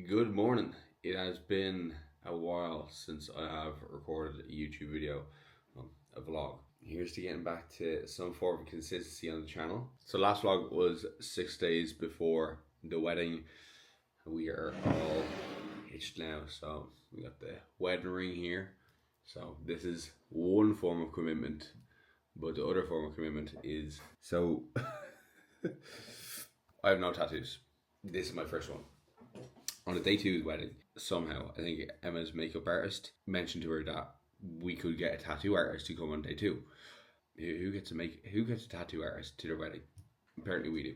Good morning. It has been a while since I have recorded a YouTube video, a vlog. Here's to getting back to some form of consistency on the channel. So last vlog was 6 days before the wedding. We are all hitched now, so we got the wedding ring here. So this is one form of commitment, but the other form of commitment is I have no tattoos. This is my first one. On the day 2's wedding, somehow, I think Emma's makeup artist mentioned to her that we could get a tattoo artist to come on day 2. Who gets a tattoo artist to their wedding? Apparently we do.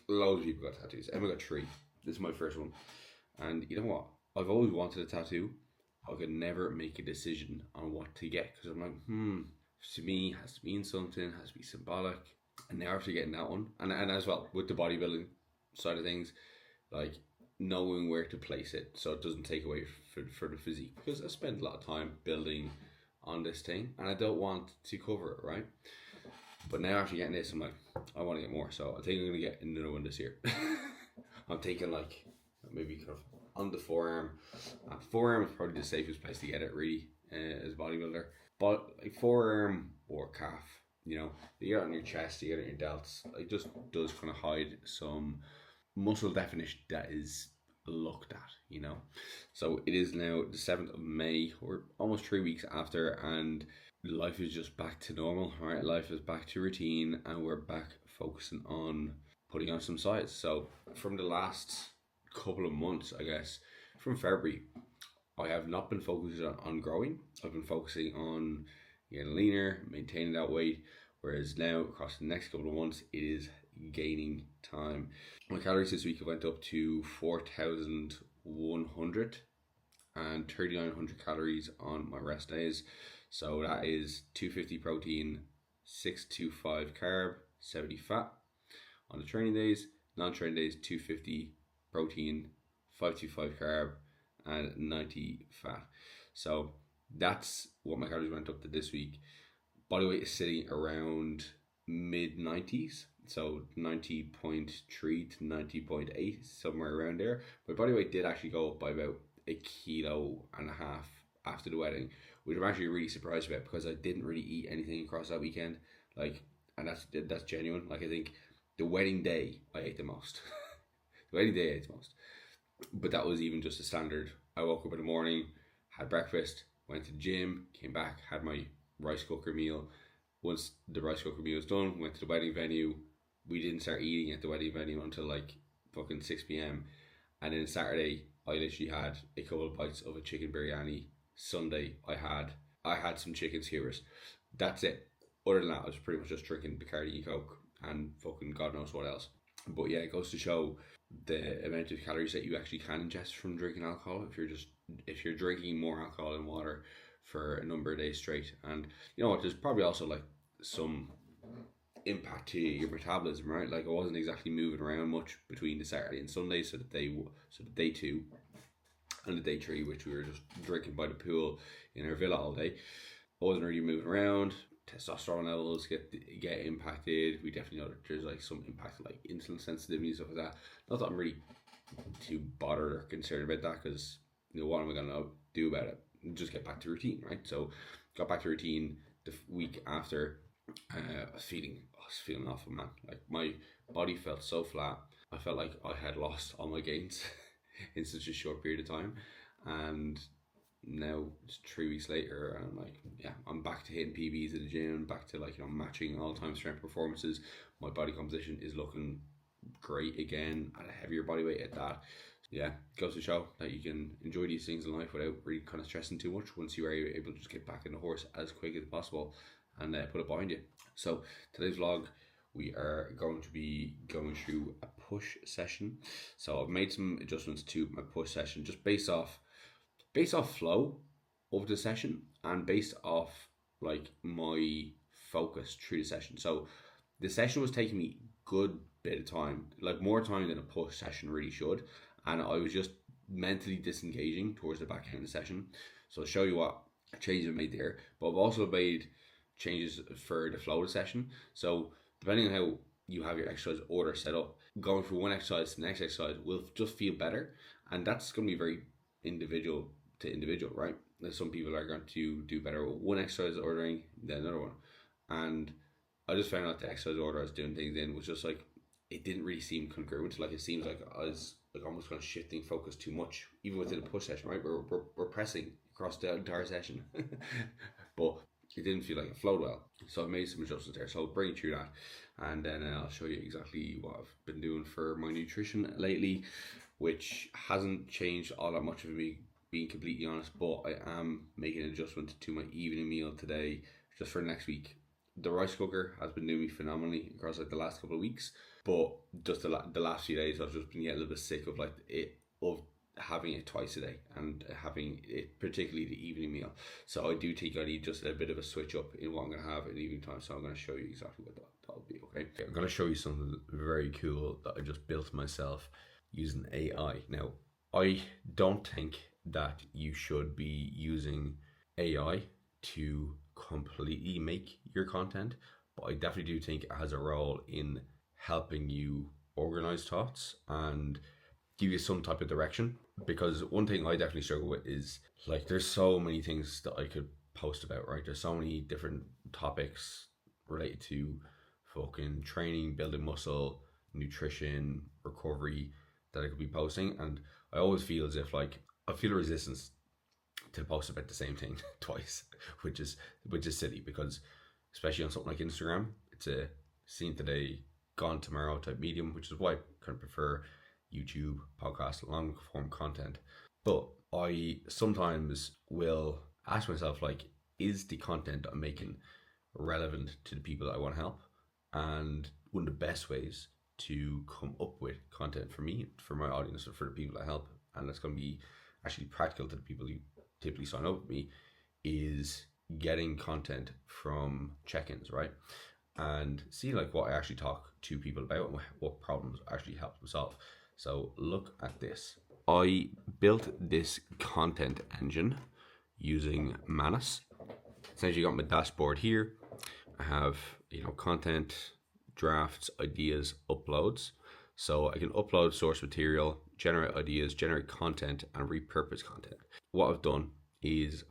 Loads of people got tattoos. Emma got 3. This is my first one. And you know what? I've always wanted a tattoo. I could never make a decision on what to get because I'm like, to me, has to mean something, has to be symbolic. And now after getting that one, and as well with the bodybuilding side of things, like knowing where to place it so it doesn't take away for the physique, because I spent a lot of time building on this thing and I don't want to cover it, right? But now after getting this, I'm like, I want to get more, so I think I'm going to get another one this year. I'm thinking like maybe kind of on the forearm. Forearm is probably the safest place to get it, really, as a bodybuilder. But like forearm or calf, you get it on your chest, you get it on your delts. It just does kind of hide some muscle definition that is looked at. So it is now the 7th of May. We're almost 3 weeks after, and life is just back to normal, right? Life is back to routine, and we're back focusing on putting on some size. So from the last couple of months, I guess, from February, I have not been focusing on growing. I've been focusing on getting leaner, maintaining that weight, whereas now across the next couple of months, it is gaining time. My calories this week went up to 4,100 and 3,900 calories on my rest days. So that is 250 protein, 625 carb, 70 fat on the training days. Non-training days, 250 protein, 525 carb, and 90 fat. So that's what my calories went up to this week. Body weight is sitting around mid 90s, so 90.3 to 90.8, somewhere around there. My body weight did actually go up by about 1.5 kilos after the wedding, which I'm actually really surprised about because I didn't really eat anything across that weekend. And that's genuine. I think the wedding day I ate the most. The wedding day I ate the most. But that was even just a standard. I woke up in the morning, had breakfast, went to the gym, came back, had my rice cooker meal. Once the rice cooker meal was done, went to the wedding venue. We didn't start eating at the wedding venue until fucking 6 p.m. And then Saturday, I literally had a couple of bites of a chicken biryani. Sunday, I had some chicken skewers. That's it. Other than that, I was pretty much just drinking Bacardi and Coke and fucking God knows what else. But yeah, it goes to show the amount of calories that you actually can ingest from drinking alcohol if you're drinking more alcohol than water for a number of days straight. And you know what, there's probably also some impact to your metabolism, right? I wasn't exactly moving around much between the Saturday and Sunday, so the day 2 and the day 3, which we were just drinking by the pool in our villa all day. I wasn't really moving around. Testosterone levels get impacted. We definitely know that there's some impact like insulin sensitivity and stuff like that. Not that I'm really too bothered or concerned about that, because what am I gonna do about it? Just get back to routine, right? So got back to routine the week after. I was feeling awful, man. My body felt so flat. I felt like I had lost all my gains in such a short period of time. And now it's 3 weeks later, and I'm back to hitting PBs at the gym, back to matching all-time strength performances. My body composition is looking great again at a heavier body weight at that. Yeah, it goes to show that you can enjoy these things in life without really kind of stressing too much once you are able to just get back in the horse as quick as possible and put it behind you. So today's vlog, we are going to be going through a push session. So I've made some adjustments to my push session just based off flow of the session and based off my focus through the session. So the session was taking me good bit of time, more time than a push session really should, and I was just mentally disengaging towards the back end of the session. So I'll show you what changes I made there, but I've also made changes for the flow of the session. So depending on how you have your exercise order set up, going from one exercise to the next exercise will just feel better, And that's going to be very individual to individual, right? Some people are going to do better with one exercise ordering than another one. And I just found out the exercise order I was doing things in was just like, it didn't really seem congruent. Like, it seems like I was like almost kind of shifting focus too much, even within a push session, right? We're pressing across the entire session, but it didn't feel like it flowed well. So I made some adjustments there. So I'll bring you through that, and then I'll show you exactly what I've been doing for my nutrition lately, which hasn't changed all that much of me, being completely honest. But I am making an adjustment to my evening meal today, just for next week. The rice cooker has been doing me phenomenally across like the last couple of weeks, but just the last few days I've just been getting a little bit sick of like it of having it twice a day and having it, particularly the evening meal. So I do think I need just a bit of a switch up in what I'm going to have in the evening time. So I'm going to show you exactly what that'll be. Okay, I'm going to show you something very cool that I just built myself using AI. Now, I don't think that you should be using AI to completely make your content, but I definitely do think it has a role in helping you organize thoughts and give you some type of direction. Because one thing I definitely struggle with is like, there's so many things that I could post about, right? There's so many different topics related to fucking training, building muscle, nutrition, recovery that I could be posting, and I always feel as if like I feel a resistance to post about the same thing twice, which is silly, because especially on something like Instagram, it's a seen today, gone tomorrow type medium, which is why I kind of prefer YouTube, podcast, long form content. But I sometimes will ask myself, like, is the content I'm making relevant to the people that I want to help? And one of the best ways to come up with content for me, for my audience, or for the people I help, and that's going to be actually practical to the people who typically sign up with me, is getting content from check-ins, right? And see like what I actually talk to people about and what problems actually help them solve. So look at this. I built this content engine using Manus. Essentially got my dashboard here. I have, content, drafts, ideas, uploads. So I can upload source material, generate ideas, generate content, and repurpose content. What I've done is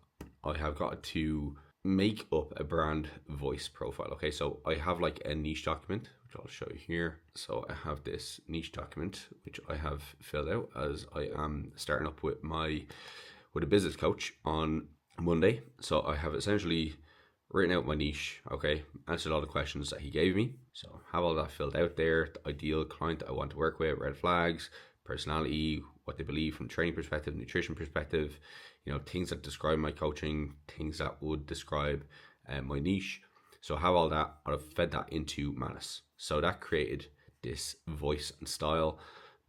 I have got to make up a brand voice profile. Okay, so I have like a niche document, which I'll show you here. So I have this niche document, which I have filled out as I am starting up with a business coach on Monday. So I have essentially written out my niche, okay, answered all the questions that he gave me. So have all that filled out there, the ideal client that I want to work with, red flags, personality, what they believe from training perspective, nutrition perspective, things that describe my coaching, things that would describe my niche. So I have all that, I've fed that into Manus. So that created this voice and style.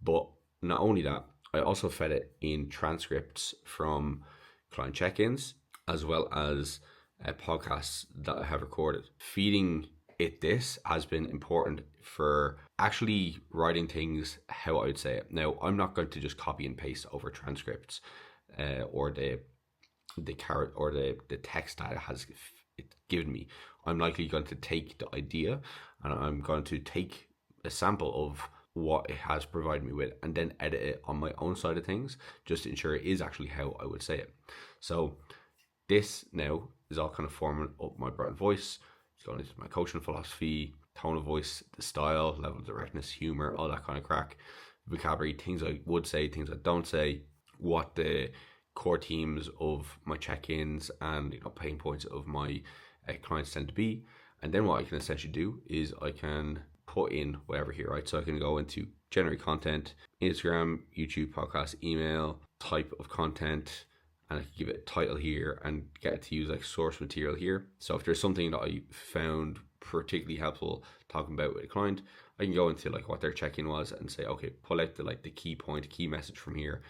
But not only that, I also fed it in transcripts from client check-ins, as well as podcasts that I have recorded. Feeding it this has been important for actually writing things how I would say it. Now, I'm not going to just copy and paste over transcripts or the text that it has given me. I'm likely going to take the idea and I'm going to take a sample of what it has provided me with and then edit it on my own side of things, just to ensure it is actually how I would say it. So this now is all kind of forming up my brand voice. It's going into my coaching philosophy, tone of voice, the style, level of directness, humor, all that kind of crack, vocabulary, things I would say, things I don't say, what the core themes of my check-ins and pain points of my clients tend to be. And then what I can essentially do is I can put in whatever here, right? So I can go into generate content, Instagram, YouTube, podcast, email, type of content, and I can give it a title here and get it to use like source material here. So if there's something that I found particularly helpful talking about with a client, I can go into like what their check-in was and say, okay, pull out the key point, key message from here,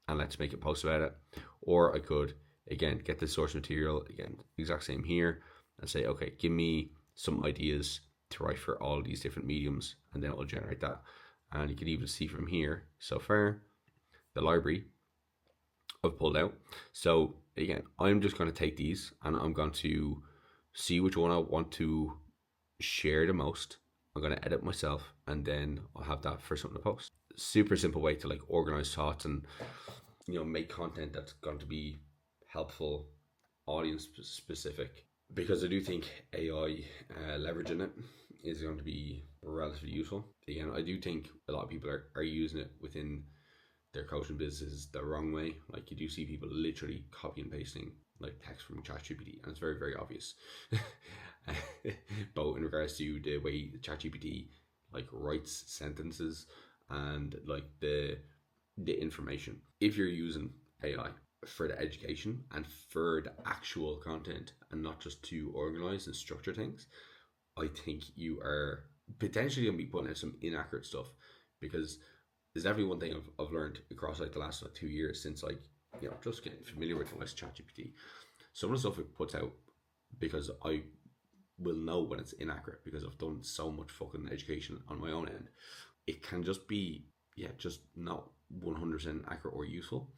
and let's make a post about it. Or I could, again, get the source material, again, exact same here, and say, okay, give me some ideas to write for all these different mediums, and then it'll generate that. And you can even see from here, so far, the library I've pulled out. So again, I'm just going to take these and I'm going to see which one I want to share the most. I'm going to edit myself and then I'll have that for something to post. super simple way to like organize thoughts and make content that's going to be helpful, audience specific. Because I do think AI leveraging it is going to be relatively useful. Again, I do think a lot of people are using it within their coaching businesses the wrong way. Like you do see people literally copy and pasting like text from ChatGPT, and it's very, very obvious. Both in regards to the way ChatGPT like writes sentences and like the information. If you're using AI for the education and for the actual content and not just to organize and structure things, I think you are potentially going to be putting out some inaccurate stuff. Because there's definitely one thing I've learned across like the last 2 years since like just getting familiar with the ChatGPT. Some of the stuff it puts out, because I will know when it's inaccurate because I've done so much fucking education on my own end, it can just be just not 100% accurate or useful,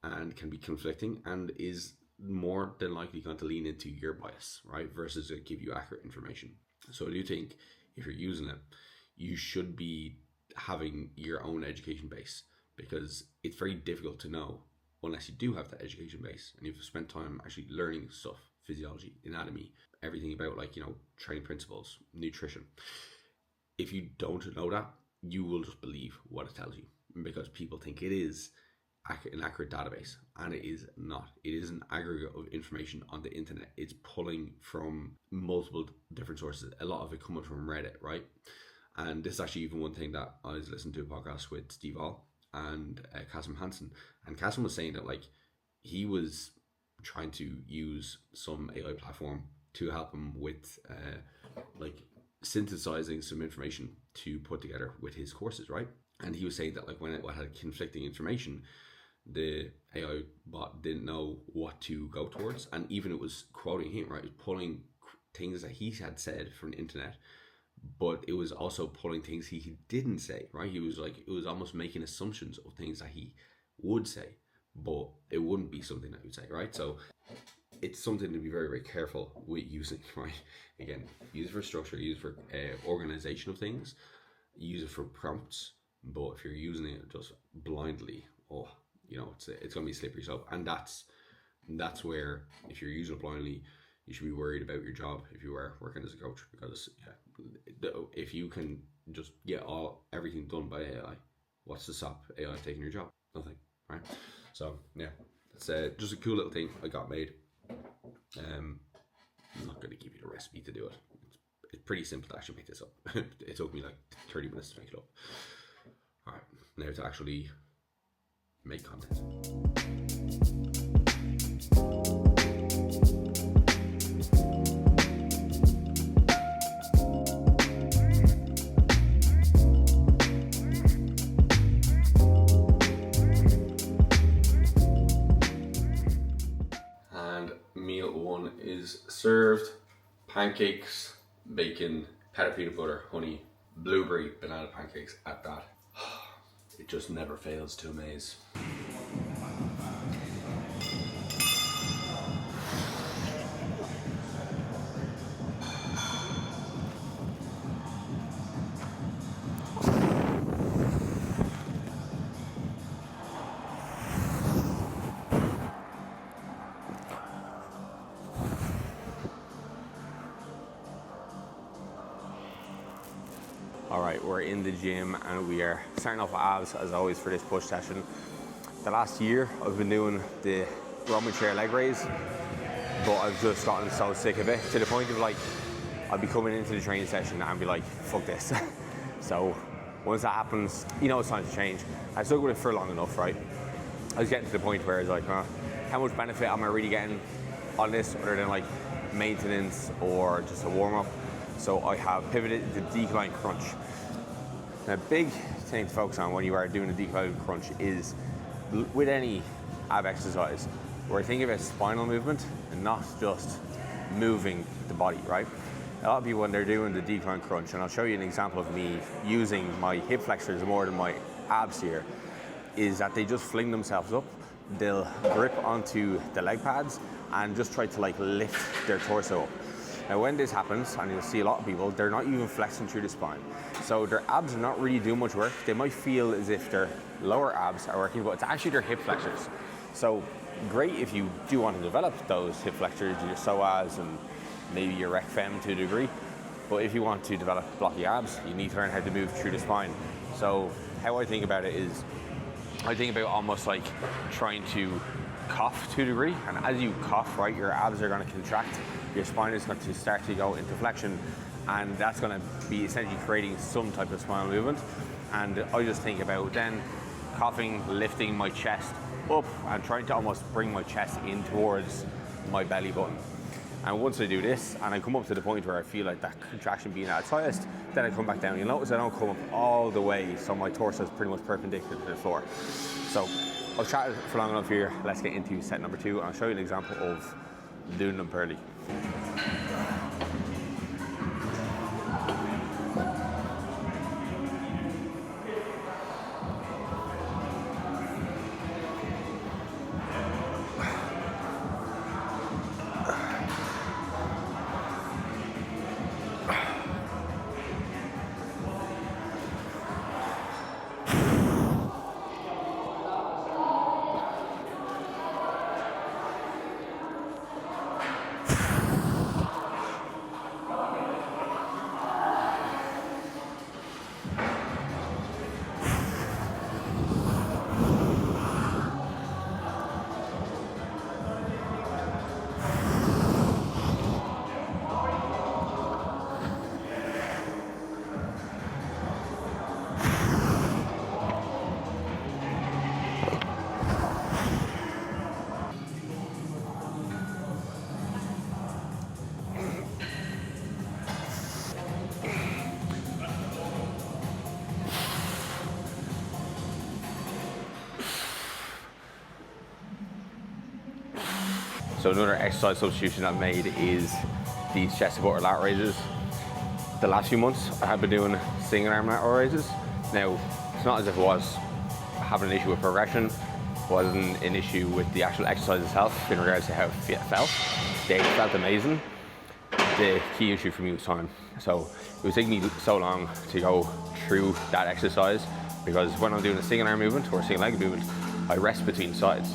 and can be conflicting, and is more than likely going to lean into your bias, right, versus give you accurate information. So I do think if you're using it, you should be having your own education base, because it's very difficult to know unless you do have that education base and you've spent time actually learning stuff, physiology, anatomy, everything about like training principles, nutrition. If you don't know that, you will just believe what it tells you, because people think it is an accurate database, and it is not. It is an aggregate of information on the internet. It's pulling from multiple different sources, a lot of it coming from Reddit, right? And this is actually even one thing that I was listening to a podcast with Steve All and Kasim Hansen, and Kasim was saying that like he was trying to use some AI platform to help him with like synthesizing some information to put together with his courses, right? And he was saying that like when it had conflicting information, the AI bot didn't know what to go towards, and even it was quoting him, right? It was pulling things that he had said from the internet, but it was also pulling things he didn't say, right? He was like, it was almost making assumptions of things that he would say, but it wouldn't be something that he would say, right? So it's something to be very, very careful with using, right? Again, use it for structure, use it for organization of things, use it for prompts, but if you're using it just blindly, it's going to be slippery slope. And that's where, if you're using it blindly, you should be worried about your job if you are working as a coach, because if you can just get everything done by AI, what's to stop AI taking your job? Nothing, right? So yeah, it's just a cool little thing I got made. I'm not going to give you the recipe to do it. It's pretty simple to actually make this up. It took me like 30 minutes to make it up. All right, now to actually make content. And meal one is served. Pancakes, bacon, powdered peanut butter, honey, blueberry banana pancakes at that. It just never fails to amaze. Alright, we're in the gym and we are starting off with abs as always for this push session. The last year I've been doing the Roman chair leg raise, but I've just gotten so sick of it to the point of like I'll be coming into the training session and be like, fuck this. So once that happens, it's time to change. I stuck with it for long enough, right? I was getting to the point where I was like, how much benefit am I really getting on this other than like maintenance or just a warm-up? So I have pivoted to decline crunch. Now, a big thing to focus on when you are doing a decline crunch is, with any ab exercise, where I think of it as spinal movement and not just moving the body, right? A lot of people, when they're doing the decline crunch, and I'll show you an example of me using my hip flexors more than my abs here, is that they just fling themselves up, they'll grip onto the leg pads and just try to like lift their torso up. Now when this happens, and you'll see a lot of people, they're not even flexing through the spine. So their abs are not really doing much work. They might feel as if their lower abs are working, but it's actually their hip flexors. So great if you do want to develop those hip flexors, your psoas and maybe your rec fem to a degree. But if you want to develop blocky abs, you need to learn how to move through the spine. So how I think about it is, I think about almost like trying to cough to a degree, and as you cough, right, your abs are going to contract, your spine is going to start to go into flexion, and that's going to be essentially creating some type of spinal movement. And I just think about then coughing, lifting my chest up and trying to almost bring my chest in towards my belly button. And once I do this and I come up to the point where I feel like that contraction being at its highest, then I come back down. You'll notice I don't come up all the way, so my torso is pretty much perpendicular to the floor. So I've chatted for long enough here. Let's get into set number 2, and I'll show you an example of doing them purely. So another exercise substitution I've made is these chest supported lat raises. The last few months I have been doing single arm lat raises. Now, it's not as if I was having an issue with progression, wasn't an issue with the actual exercise itself in regards to how it felt. They felt amazing. The key issue for me was time. So it was taking me so long to go through that exercise, because when I'm doing a single arm movement or a single leg movement, I rest between sides.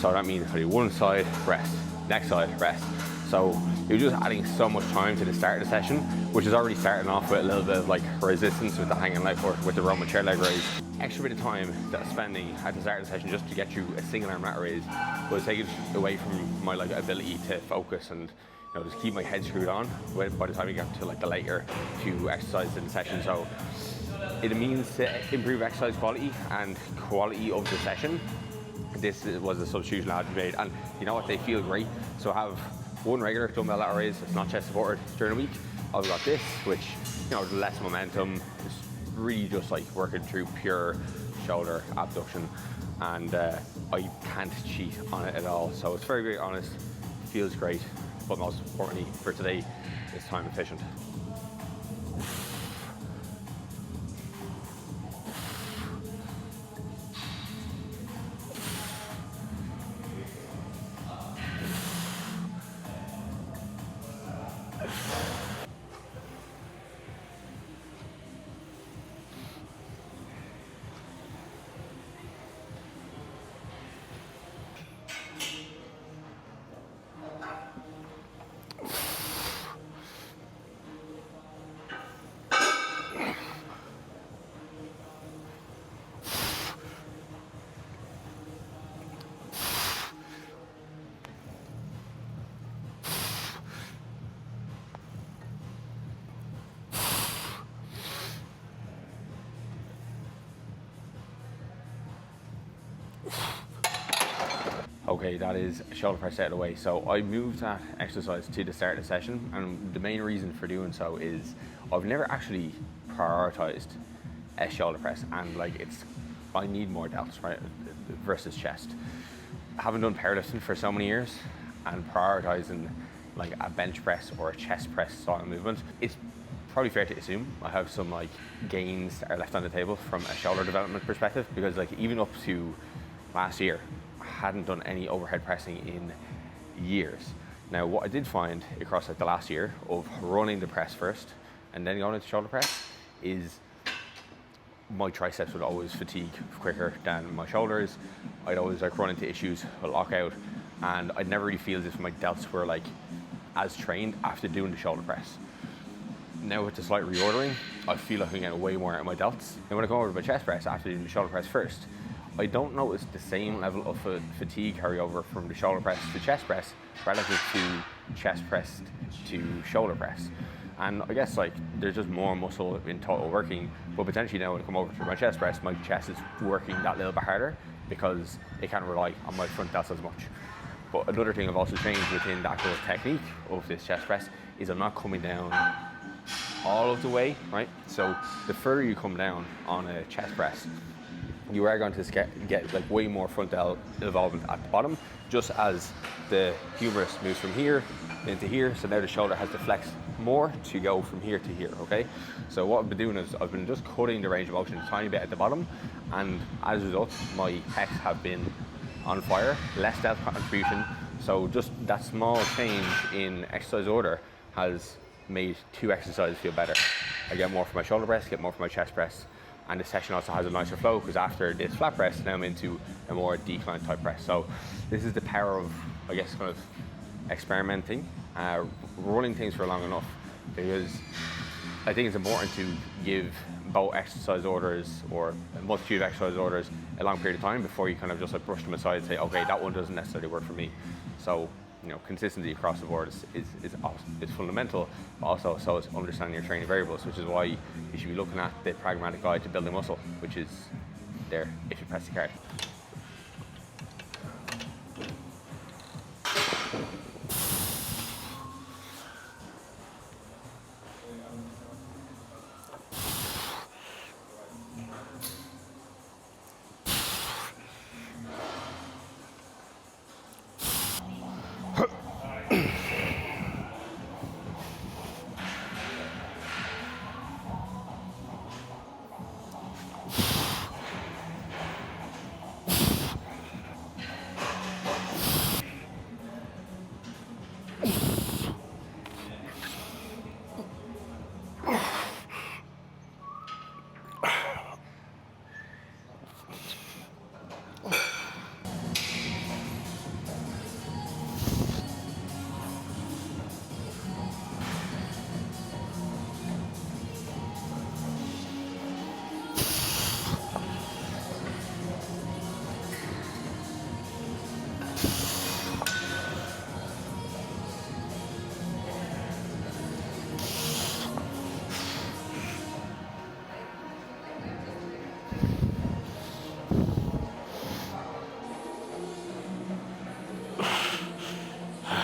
So that means I do one side, rest, next side, rest. So you're just adding so much time to the start of the session, which is already starting off with a little bit of like resistance with the hanging leg or with the Roman chair leg raise. Extra bit of time that I'm spending at the start of the session just to get through a single arm lat raise was taken away from my like ability to focus and just keep my head screwed on by the time you get to like the later few exercises in the session. So it means to improve exercise quality and quality of the session. This was a substitution I had made, and you know what, they feel great. So I have one regular dumbbell lat raise, it's not chest supported during the week. I've got this, which less momentum, it's really just like working through pure shoulder abduction, and I can't cheat on it at all. So it's very, very honest, feels great, but most importantly for today, it's time efficient. Okay, that is shoulder press out of the way. So I moved that exercise to the start of the session, and the main reason for doing so is I've never actually prioritized a shoulder press, and I need more delts, right, versus chest. I haven't done powerlifting for so many years, and prioritizing like a bench press or a chest press style movement, it's probably fair to assume I have some gains that are left on the table from a shoulder development perspective, because even up to last year, I hadn't done any overhead pressing in years. Now, what I did find across like the last year of running the press first and then going into shoulder press is my triceps would always fatigue quicker than my shoulders. I'd always like run into issues with lockout, and I'd never really feel as if my delts were like as trained after doing the shoulder press. Now with the slight reordering, I feel like I'm getting way more out of my delts. And when I go over to my chest press after doing the shoulder press first, I don't notice the same level of fatigue carryover from the shoulder press to chest press relative to chest press to shoulder press. And I guess like there's just more muscle in total working, but potentially now when I come over to my chest press, my chest is working that little bit harder because it can't rely on my front delts as much. But another thing I've also changed within the actual technique of this chest press is I'm not coming down all of the way, right? So the further you come down on a chest press, you are going to get like way more front delt involvement at the bottom, just as the humerus moves from here into here. So now the shoulder has to flex more to go from here to here, okay? So what I've been doing is I've been just cutting the range of motion a tiny bit at the bottom, and as a result, my pecs have been on fire, less depth contribution. So just that small change in exercise order has made two exercises feel better. I get more for my shoulder press, get more for my chest press, and the session also has a nicer flow because after this flat press, now I'm into a more decline type press. So this is the power of, I guess, kind of experimenting, running things for long enough, because I think it's important to give both exercise orders or a multitude of exercise orders a long period of time before you kind of just like brush them aside and say, okay, that one doesn't necessarily work for me. So, you know, consistency across the board is fundamental, but also so is understanding your training variables, which is why you should be looking at the pragmatic guide to building muscle, which is there if you press the card.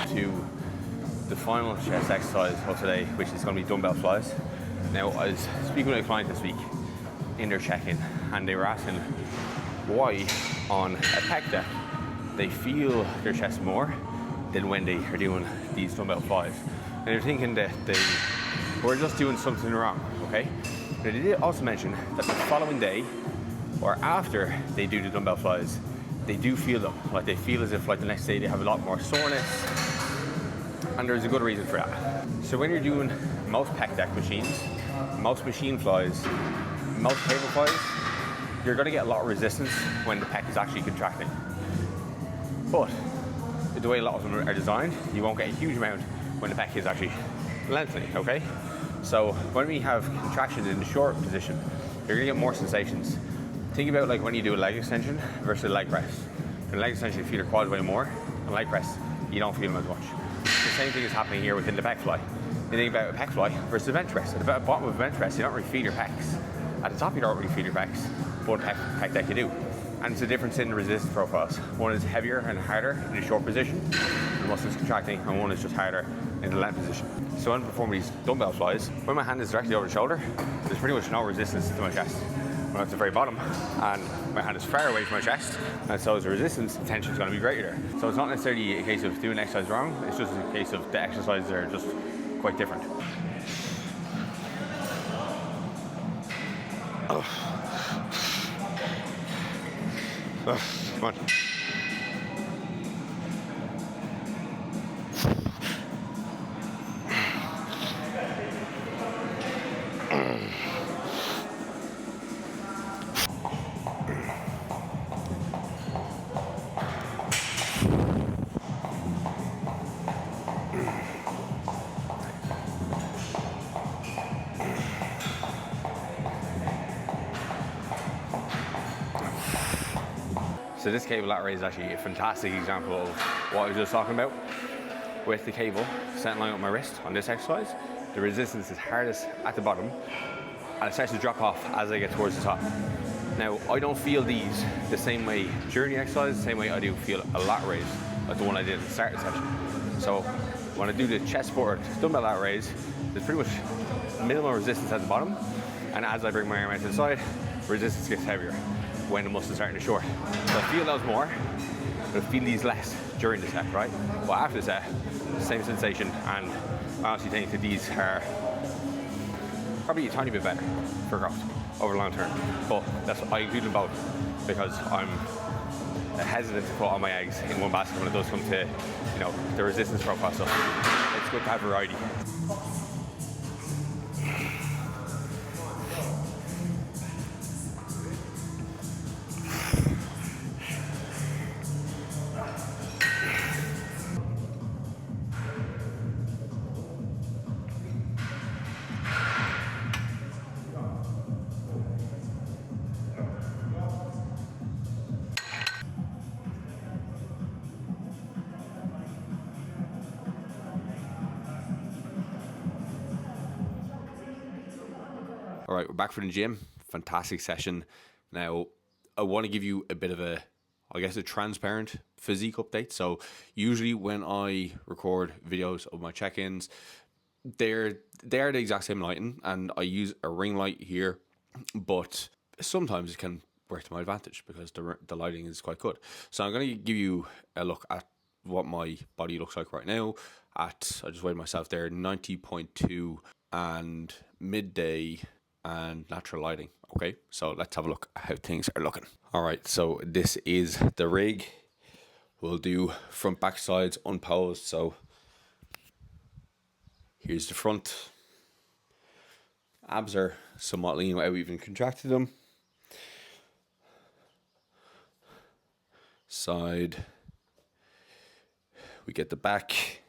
To the final chest exercise of today, which is going to be dumbbell flies. Now, I was speaking with a client this week in their check-in, and they were asking why on a pec deck they feel their chest more than when they are doing these dumbbell flies. And they're thinking that they were just doing something wrong, okay? Now, they did also mention that the following day or after they do the dumbbell flies, they do feel them. Like they feel as if like the next day they have a lot more soreness, and there's a good reason for that. So when you're doing most pec deck machines, most machine flies, most cable flies, you're going to get a lot of resistance when the pec is actually contracting. But the way a lot of them are designed, you won't get a huge amount when the pec is actually lengthening, okay? So when we have contractions in the short position, you're going to get more sensations. Think about like when you do a leg extension versus a leg press. In a leg extension, you feel your quads way more. In a leg press, you don't feel them as much. The same thing is happening here within the pec fly. You think about a pec fly versus a bench press. At the bottom of a bench press, you don't really feel your pecs. At the top, you don't really feel your pecs, but pec deck you do. And it's a difference in the resistance profiles. One is heavier and harder in a short position, the muscle is contracting, and one is just harder in the length position. So when I perform these dumbbell flies, when my hand is directly over the shoulder, there's pretty much no resistance to my chest. When I'm at the very bottom and my hand is far away from my chest, and so as the resistance, the tension is going to be greater. So it's not necessarily a case of doing exercise wrong, it's just a case of the exercises are just quite different. Come on. So this cable lat raise is actually a fantastic example of what I was just talking about. With the cable set in line with my wrist on this exercise, the resistance is hardest at the bottom and it starts to drop off as I get towards the top. Now, I don't feel these the same way during the exercise, the same way I do feel a lat raise, like the one I did at the start of the session. So when I do the chest supported dumbbell lat raise, there's pretty much minimal resistance at the bottom, and as I bring my arm out to the side, resistance gets heavier when the muscles starting to short. So I feel those more, but I feel these less during the set, right? But after the set, same sensation, and I honestly think that these are probably a tiny bit better for growth over the long term. But I include them both because I'm hesitant to put all my eggs in one basket when it does come to, the resistance profile stuff. It's good to have variety. All right, we're back from the gym. Fantastic session. Now, I want to give you a bit of a transparent physique update. So usually when I record videos of my check-ins, they are the exact same lighting, and I use a ring light here, but sometimes it can work to my advantage because the lighting is quite good. So I'm going to give you a look at what my body looks like right now. I just weighed myself there, 90.2 and midday and natural lighting. Okay, so let's have a look at how things are looking. All right, so this is the rig. We'll do front back sides unposed. So here's the front. Abs are somewhat lean without even contracted them. Side. We get the back.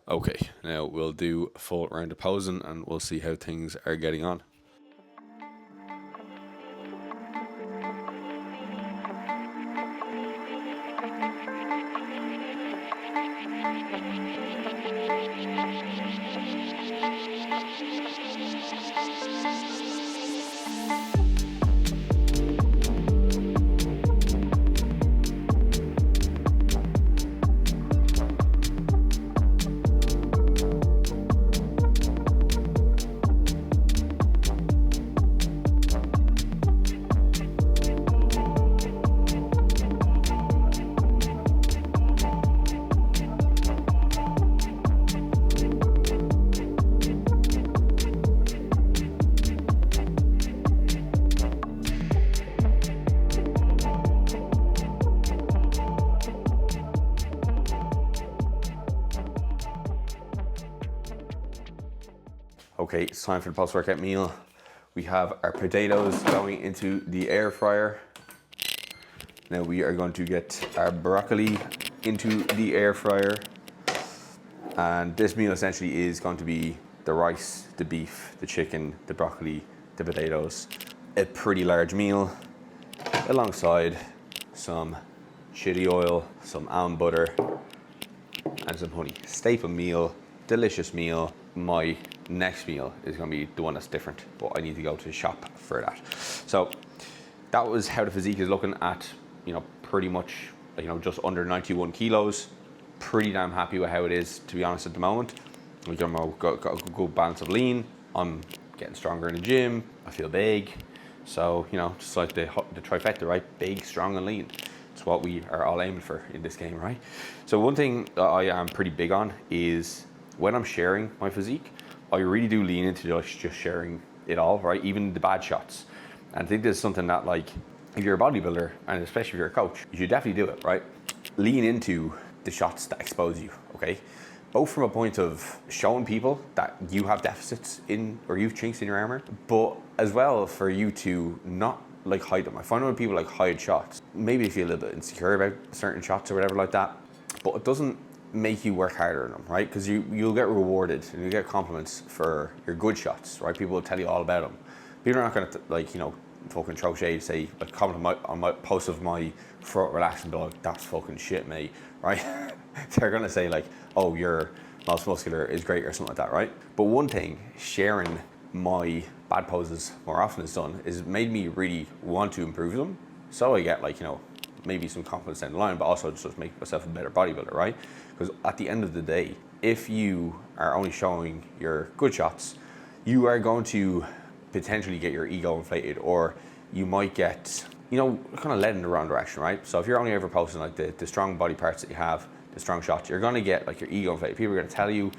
Okay, now we'll do a full round of posing and we'll see how things are getting on. Okay, it's time for the post-workout meal. We have our potatoes going into the air fryer. Now we are going to get our broccoli into the air fryer. And this meal essentially is going to be the rice, the beef, the chicken, the broccoli, the potatoes. A pretty large meal alongside some chili oil, some almond butter, and some honey. Staple meal, delicious meal. My next meal is going to be the one that's different, but I need to go to the shop for that. So that was how the physique is looking at, pretty much, just under 91 kilos. Pretty damn happy with how it is, to be honest, at the moment. We've got a good balance of lean. I'm getting stronger in the gym. I feel big. So, just like the trifecta, right? Big, strong, and lean. It's what we are all aiming for in this game, right? So one thing that I am pretty big on is when I'm sharing my physique, I really do lean into just sharing it all, right? Even the bad shots. And I think this is something that, like, if you're a bodybuilder, and especially if you're a coach, you should definitely do it, right? Lean into the shots that expose you, okay? Both from a point of showing people that you have deficits in, or you've chinks in your armor, but as well for you to not hide them. I find when people hide shots, maybe they feel a little bit insecure about certain shots or whatever like that, but it doesn't make you work harder on them, right? Because you'll get rewarded and you get compliments for your good shots, right? People will tell you all about them. People are not going to like, you know, fucking throw shade, say like comment on my post of my front relax and be like, that's fucking shit, mate, right? They're going to say like, oh, your most muscular is great or something like that, right? But one thing sharing my bad poses more often has done is made me really want to improve them. So I get like, you know, maybe some confidence down the line, but also just make myself a better bodybuilder, right? Because at the end of the day, if you are only showing your good shots, you are going to potentially get your ego inflated, or you might get, you know, kind of led in the wrong direction, right? So if you're only ever posting like the strong body parts that you have, the strong shots, you're gonna get like your ego inflated. People are gonna tell you,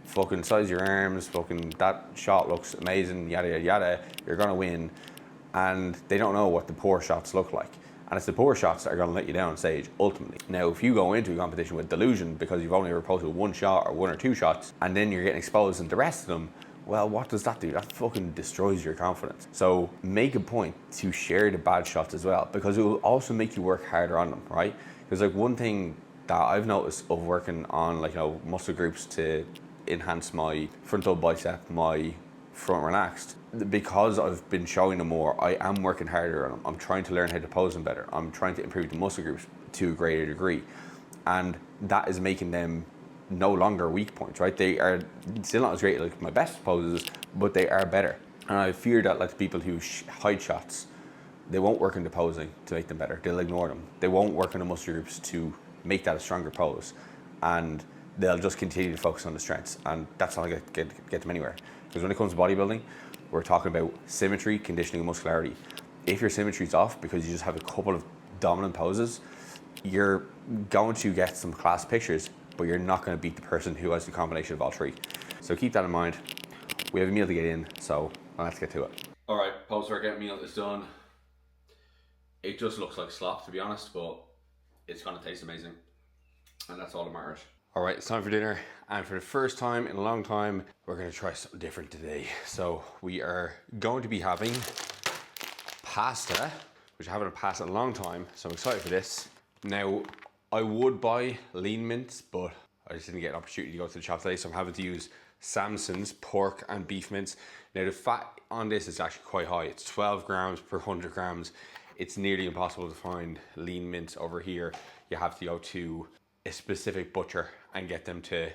fucking size your arms, fucking that shot looks amazing, yada yada yada, you're gonna win. And they don't know what the poor shots look like. And it's the poor shots that are going to let you down on stage, ultimately. Now, if you go into a competition with delusion because you've only ever posted one shot or one or two shots, and then you're getting exposed in the rest of them, well, what does that do? That fucking destroys your confidence. So make a point to share the bad shots as well, because it will also make you work harder on them, right? Because like one thing that I've noticed of working on, like, you know, muscle groups to enhance my frontal bicep, my front relaxed, because I've been showing them more, I am working harder on them. I'm trying to learn how to pose them better. I'm trying to improve the muscle groups to a greater degree. And that is making them no longer weak points, right? They are still not as great like my best poses, but they are better. And I fear that like people who hide shots, they won't work in the posing to make them better. They'll ignore them. They won't work in the muscle groups to make that a stronger pose. And they'll just continue to focus on the strengths. And that's not going to get them anywhere. Because when it comes to bodybuilding, we're talking about symmetry, conditioning, and muscularity. If your symmetry is off because you just have a couple of dominant poses, you're going to get some class pictures, but you're not going to beat the person who has the combination of all three. So keep that in mind. We have a meal to get in, so let's get to it. All right, post-workout meal is done. It just looks like slop, to be honest, but it's going to taste amazing, and that's all that matters. All right, it's time for dinner, and for the first time in a long time, we're going to try something different today. So we are going to be having pasta, which I haven't had pasta in a long time, so I'm excited for this. Now, I would buy lean mince, but I just didn't get an opportunity to go to the shop today, so I'm having to use Samson's pork and beef mince. Now, the fat on this is actually quite high. It's 12 grams per 100 grams. It's nearly impossible to find lean mince over here. You have to go to a specific butcher and get them to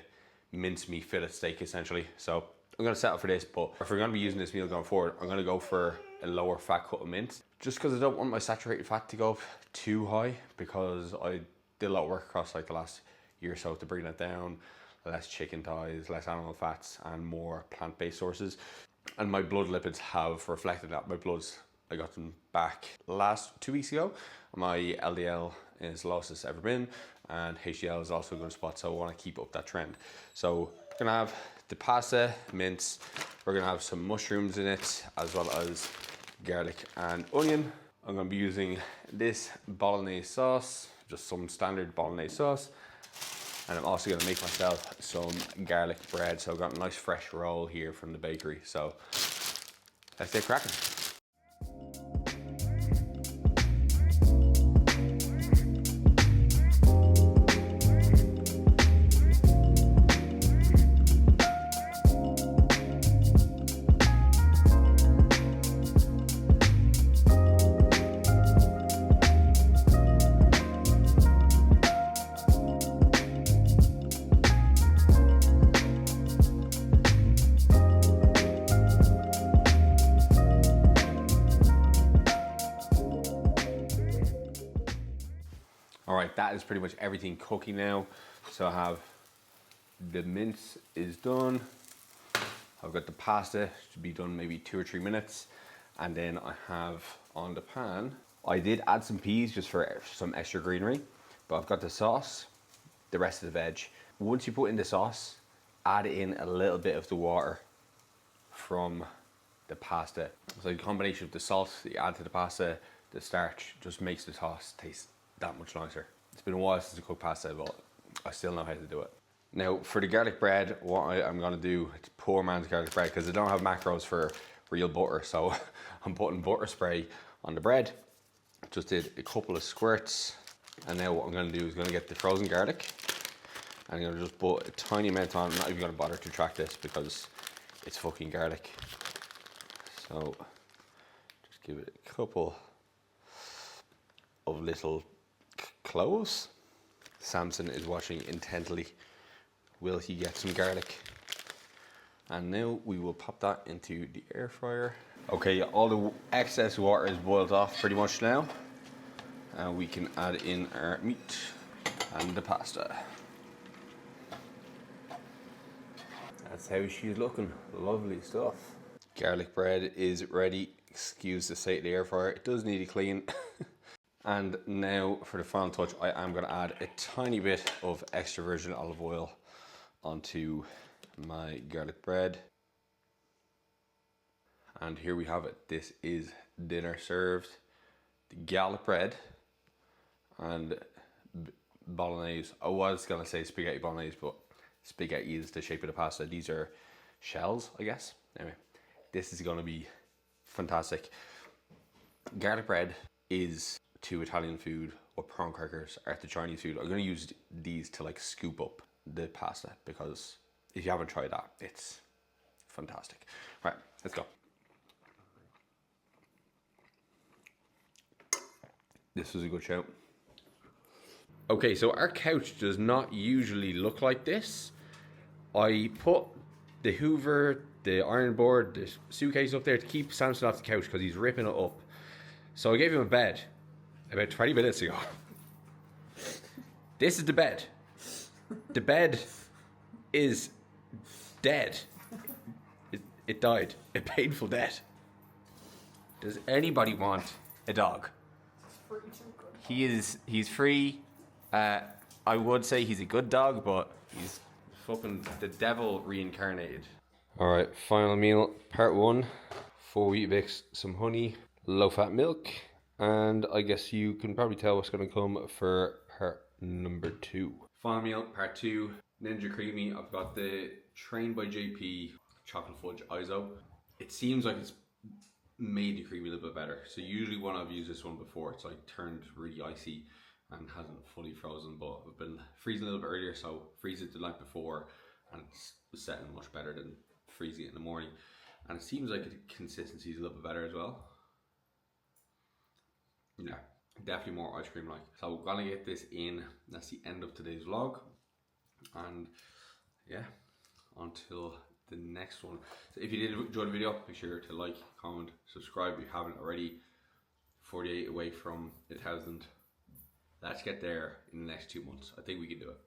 mince me fillet steak, essentially. So I'm gonna settle for this, but if we're gonna be using this meal going forward, I'm gonna go for a lower fat cut of mince, just because I don't want my saturated fat to go up too high, because I did a lot of work across like the last year or so to bring that down. Less chicken thighs, less animal fats, and more plant-based sources. And my blood lipids have reflected that. My bloods, I got them back 2 weeks ago. My LDL is the lowest it's ever been, and HDL is also a good spot, so I want to keep up that trend. So we're gonna have the pasta, mince, we're gonna have some mushrooms in it, as well as garlic and onion. I'm gonna be using this bolognese sauce, just some standard bolognese sauce. And I'm also gonna make myself some garlic bread. So I've got a nice fresh roll here from the bakery. So let's get cracking. All right, that is pretty much everything cooking now. So I have the mince is done. I've got the pasta to be done maybe 2 or 3 minutes. And then I have on the pan, I did add some peas just for some extra greenery, but I've got the sauce, the rest of the veg. Once you put in the sauce, add in a little bit of the water from the pasta. So the combination of the salt that you add to the pasta, the starch, just makes the sauce taste that much nicer. It's been a while since I cooked pasta, but I still know how to do it. Now for the garlic bread, what I'm gonna do, it's poor man's garlic bread, because I don't have macros for real butter, so I'm putting butter spray on the bread. Just did a couple of squirts, and now what I'm gonna do is gonna get the frozen garlic, I'm gonna just put a tiny amount on. I'm not even gonna bother to track this because it's fucking garlic. So just give it a couple of little cloves. Samson is watching intently. Will he get some garlic? And now we will pop that into the air fryer. Okay, all the excess water is boiled off pretty much now. And we can add in our meat and the pasta. That's how she's looking. Lovely stuff. Garlic bread is ready. Excuse the state of the air fryer. It does need a clean. And now for the final touch, I am going to add a tiny bit of extra virgin olive oil onto my garlic bread. And here we have it. This is dinner served. The garlic bread and bolognese. I was gonna say spaghetti bolognese, but spaghetti is the shape of the pasta. These are shells, I guess. Anyway, this is gonna be fantastic. Garlic bread is to Italian food what prawn crackers are to Chinese food. I'm gonna use these to like scoop up the pasta because if you haven't tried that, it's fantastic. Right, let's go. This was a good shout. Okay, so our couch does not usually look like this. I put the Hoover, the iron board, the suitcase up there to keep Samson off the couch because he's ripping it up. So I gave him a bed about 20 minutes ago. This is the bed. The bed is dead. It died. A painful death. Does anybody want a dog? He's free. I would say he's a good dog, but he's fucking the devil reincarnated. Alright, final meal, part 1. 4 Weetabix, some honey, low fat milk, and I guess you can probably tell what's going to come for part number 2. Final meal, part 2, Ninja Creamy. I've got the Trained by JP chocolate fudge ISO. It seems like it's made the creamy a little bit better. So usually when I've used this one before, it's like turned really icy and hasn't fully frozen, but I've been freezing a little bit earlier, so freeze it the night before and it's setting much better than freezing it in the morning. And it seems like the consistency is a little bit better as well. Yeah, definitely more ice cream like. So I'm gonna get this in. That's the end of today's vlog. And yeah, until the next one. So if you did enjoy the video, make sure to like, comment, subscribe if you haven't already. 48 away from 1,000. Let's get there in the next 2 months. I think we can do it.